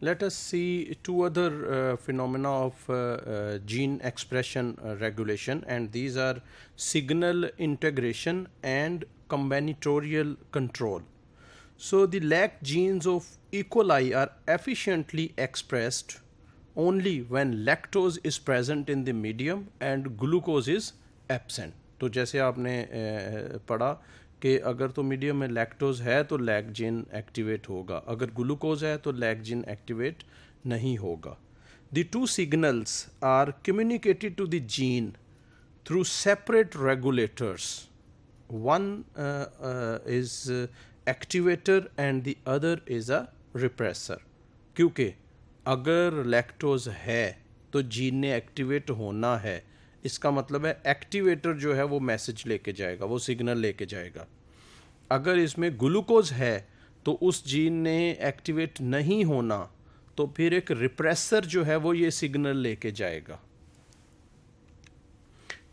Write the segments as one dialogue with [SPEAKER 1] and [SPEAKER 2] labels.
[SPEAKER 1] Let us see two other phenomena of gene expression regulation, and these are signal integration and combinatorial control. So the lac genes of E. coli are efficiently expressed only when lactose is present in the medium and glucose is absent. तो जैसे आपने पढ़ा कि अगर तो medium में lactose है तो लैक जीन एक्टिवेट होगा, अगर ग्लूकोज है तो लैक जीन एक्टिवेट नहीं होगा. The two signals are communicated to the gene through separate regulators. One is activator and the other is a repressor. क्योंकि अगर लैक्टोज है तो जीन ने एक्टिवेट होना है, इसका मतलब है एक्टिवेटर जो है वो मैसेज लेके जाएगा, वो सिग्नल लेके जाएगा. अगर इसमें ग्लूकोज है तो उस जीन ने एक्टिवेट नहीं होना, तो फिर एक रिप्रेसर जो है वो ये सिग्नल लेके जाएगा.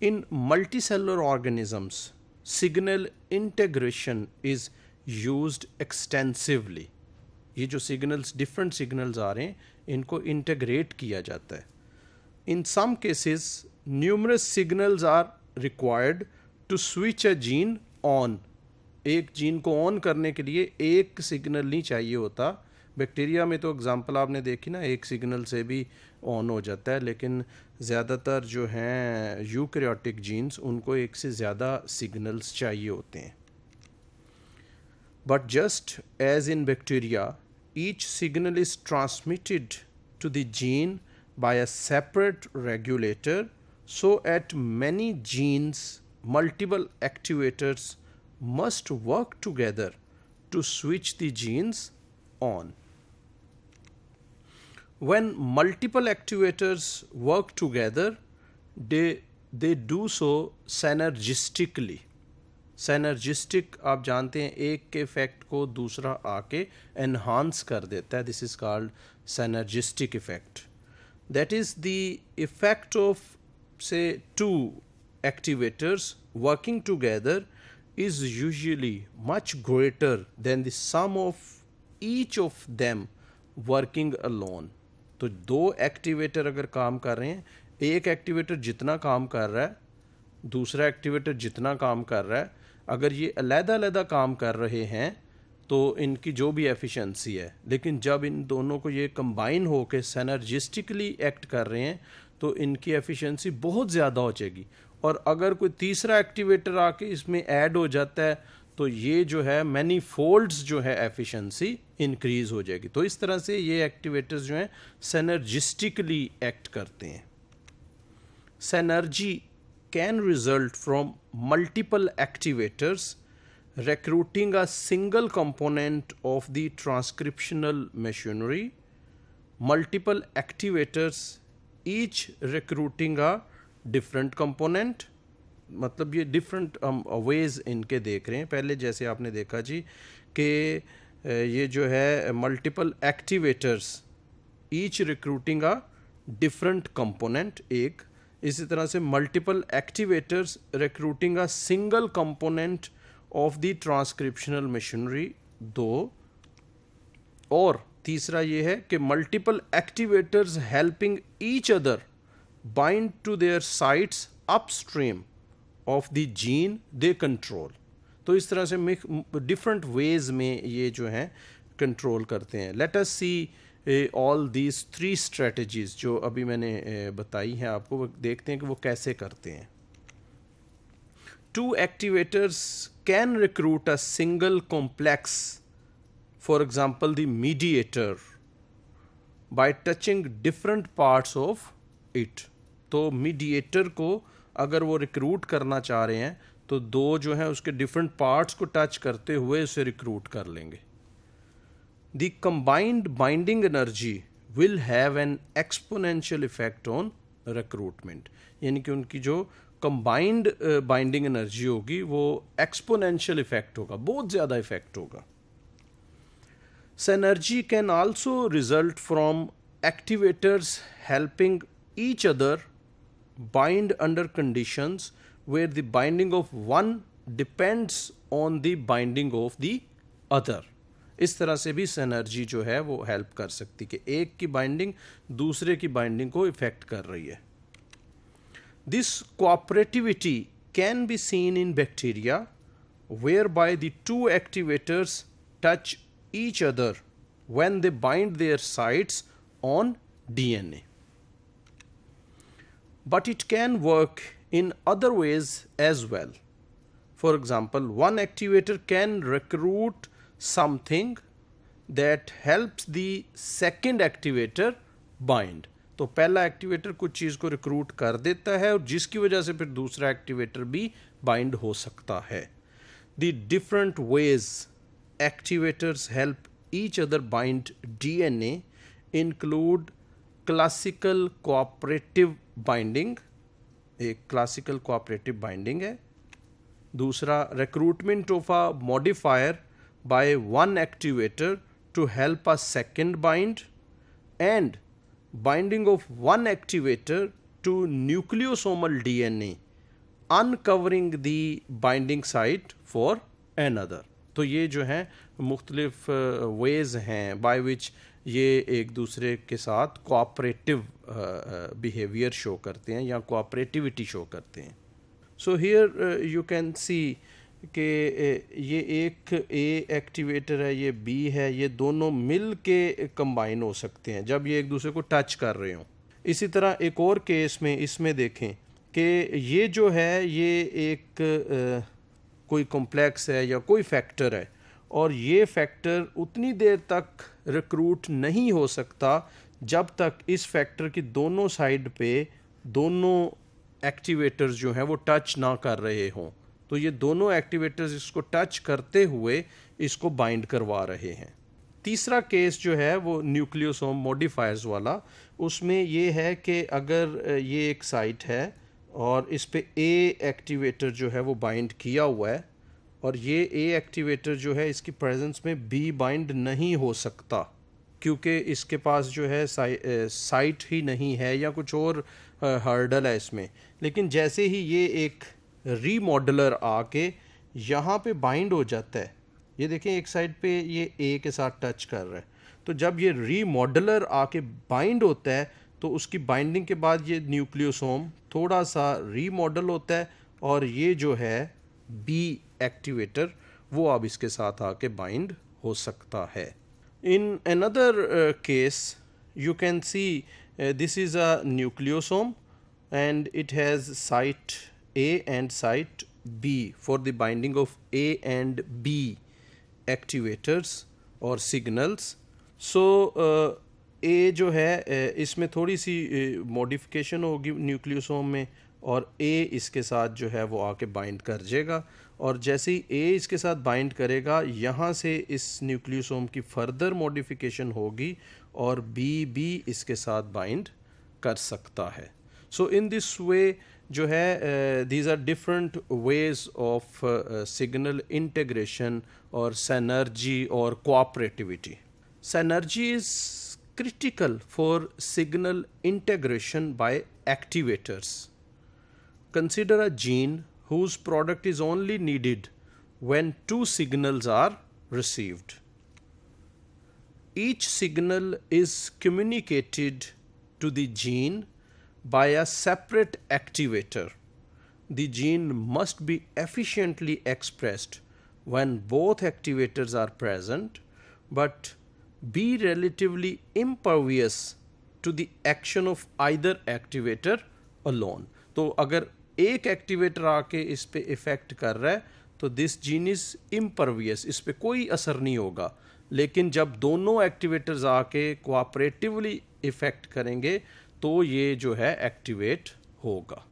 [SPEAKER 1] In multicellular organisms signal integration is used extensively. ये जो सिग्नल्स, डिफरेंट सिग्नल्स आ रहे हैं, इनको इंटीग्रेट किया जाता है. In some cases numerous signals are required to switch a gene on. एक जीन को ऑन करने के लिए एक सिग्नल नहीं चाहिए होता. बैक्टीरिया में तो एग्जांपल आपने देखी ना, एक सिग्नल से भी ऑन हो जाता है, लेकिन ज़्यादातर जो हैं यूकैरियोटिक जीन्स, उनको एक से ज़्यादा सिग्नल्स चाहिए होते हैं. But just as in bacteria, each signal is transmitted to the gene by a separate regulator. So at many genes, multiple activators must work together to switch the genes on. When multiple activators work together, they do so synergistically. Synergistic आप जानते हैं, एक के effect को दूसरा आके enhance कर देता है. This is called synergistic effect. That is the effect of, say, two activators working together is usually much greater than the sum of each of them working alone. तो दो एक्टिवेटर अगर काम कर रहे हैं, एक एक्टिवेटर जितना काम कर रहा है, दूसरा एक्टिवेटर जितना काम कर रहा है, अगर ये अलग-अलग काम कर रहे हैं तो इनकी जो भी एफिशिएंसी है, लेकिन जब इन दोनों को ये कंबाइन होकर सिनर्जिस्टिकली एक्ट कर रहे हैं तो इनकी एफिशिएंसी बहुत ज़्यादा हो जाएगी. और अगर कोई तीसरा एक्टिवेटर आके इसमें ऐड हो जाता है तो ये जो है मैनी फोल्ड्स जो है एफिशिएंसी इंक्रीज हो जाएगी. तो इस तरह से ये एक्टिवेटर्स जो हैं सिनर्जिस्टिकली एक्ट करते हैं. Synergy can result from multiple activators recruiting a single component of the transcriptional machinery. Multiple activators each recruiting a different component. मतलब ये different ways इनके देख रहे हैं. पहले जैसे आपने देखा जी कि ये जो है multiple activators each recruiting a different component एक, इसी तरह से multiple activators recruiting a single component of the transcriptional machinery दो. और तीसरा ये है कि multiple activators helping each other bind to their sites upstream of the gene they control. तो इस तरह से डिफरेंट वेज में ये जो हैं कंट्रोल करते हैं. Let us see all these three strategies जो अभी मैंने बताई हैं आपको, वो देखते हैं कि वो कैसे करते हैं. Two activators can recruit a single complex, for example the mediator, by touching different parts of it. तो mediator को अगर वो recruit करना चाह रहे हैं तो दो जो हैं उसके different parts को touch करते हुए उसे recruit कर लेंगे. The combined binding energy will have an exponential effect on recruitment. यानी कि उनकी जो कंबाइंड बाइंडिंग एनर्जी होगी वो एक्सपोनेंशियल इफेक्ट होगा, बहुत ज़्यादा इफेक्ट होगा. Synergy can also result from activators helping each other bind under conditions where the binding of one depends on the binding of the other. इस तरह से भी सिनर्जी जो है वो हेल्प कर सकती कि एक की बाइंडिंग दूसरे की बाइंडिंग को इफेक्ट कर रही है. This cooperativity can be seen in bacteria whereby the two activators touch each other when they bind their sites on DNA. But it can work in other ways as well. For example, one activator can recruit something that helps the second activator bind. तो पहला activator कुछ चीज़ को recruit कर देता है और जिसकी वजह से फिर दूसरा एक्टिवेटर भी बाइंड हो सकता है. The different ways activators help each other bind DNA include classical cooperative binding, एक classical cooperative binding है. दूसरा recruitment of a modifier by one activator to help a second bind, and binding of one activator to nucleosomal DNA uncovering the binding site for another. तो ये जो हैं मुख्तलिफ ways हैं by which ये एक दूसरे के साथ cooperative behavior show करते हैं या cooperativity show करते हैं. So here you can see कि ये एक A एक्टिवेटर है, ये B है, ये दोनों मिल के कंबाइन हो सकते हैं जब ये एक दूसरे को टच कर रहे हों. इसी तरह एक और केस में इसमें देखें कि ये जो है ये एक कोई कॉम्प्लेक्स है या कोई फैक्टर है और ये फैक्टर उतनी देर तक रिक्रूट नहीं हो सकता जब तक इस फैक्टर की दोनों साइड पे दोनों एक्टिवेटर्स जो हैं वो टच ना कर रहे हों. तो ये दोनों एक्टिवेटर्स इसको टच करते हुए इसको बाइंड करवा रहे हैं. तीसरा केस जो है वो न्यूक्लियोसोम मॉडिफायर्स वाला, उसमें ये है कि अगर ये एक साइट है और इस पे ए एक्टिवेटर जो है वो बाइंड किया हुआ है और ये ए एक्टिवेटर जो है इसकी प्रेजेंस में बी बाइंड नहीं हो सकता क्योंकि इसके पास जो है साइट ही नहीं है या कुछ और हर्डल है इसमें. लेकिन जैसे ही ये एक रीमॉडलर आके यहाँ पे बाइंड हो जाता है, ये देखें एक साइड पे ये ए के साथ टच कर रहा है, तो जब ये रीमॉडलर आके बाइंड होता है तो उसकी बाइंडिंग के बाद ये न्यूक्लियोसोम थोड़ा सा रीमॉडल होता है और ये जो है बी एक्टिवेटर वो अब इसके साथ आके बाइंड हो सकता है. In another case you can see this is a nucleosome and it has site A and site B for the binding of A and B activators or signals. So A जो है इसमें थोड़ी सी modification होगी nucleosome में और A इसके साथ जो है वो आके बाइंड कर जाएगा और जैसे ही A इसके साथ बाइंड करेगा यहाँ से इस न्यूक्लियोसोम की फर्दर मॉडिफिकेशन होगी और B भी इसके साथ बाइंड कर सकता है. सो इन दिस वे जो है these are different ways of signal integration or synergy or cooperativity. Synergy is critical for signal integration by activators. Consider a gene whose product is only needed when two signals are received. Each signal is communicated to the gene by a separate activator. The gene must be efficiently expressed when both activators are present, but be relatively impervious to the action of either activator alone. तो अगर एक activator आके इस पे effect कर रहा है तो दिस जीन इज़ इम्परवियस, इस पे कोई असर नहीं होगा. लेकिन जब दोनों एक्टिवेटर्स आके कोऑपरेटिवली इफ़ेक्ट करेंगे तो ये जो है एक्टिवेट होगा.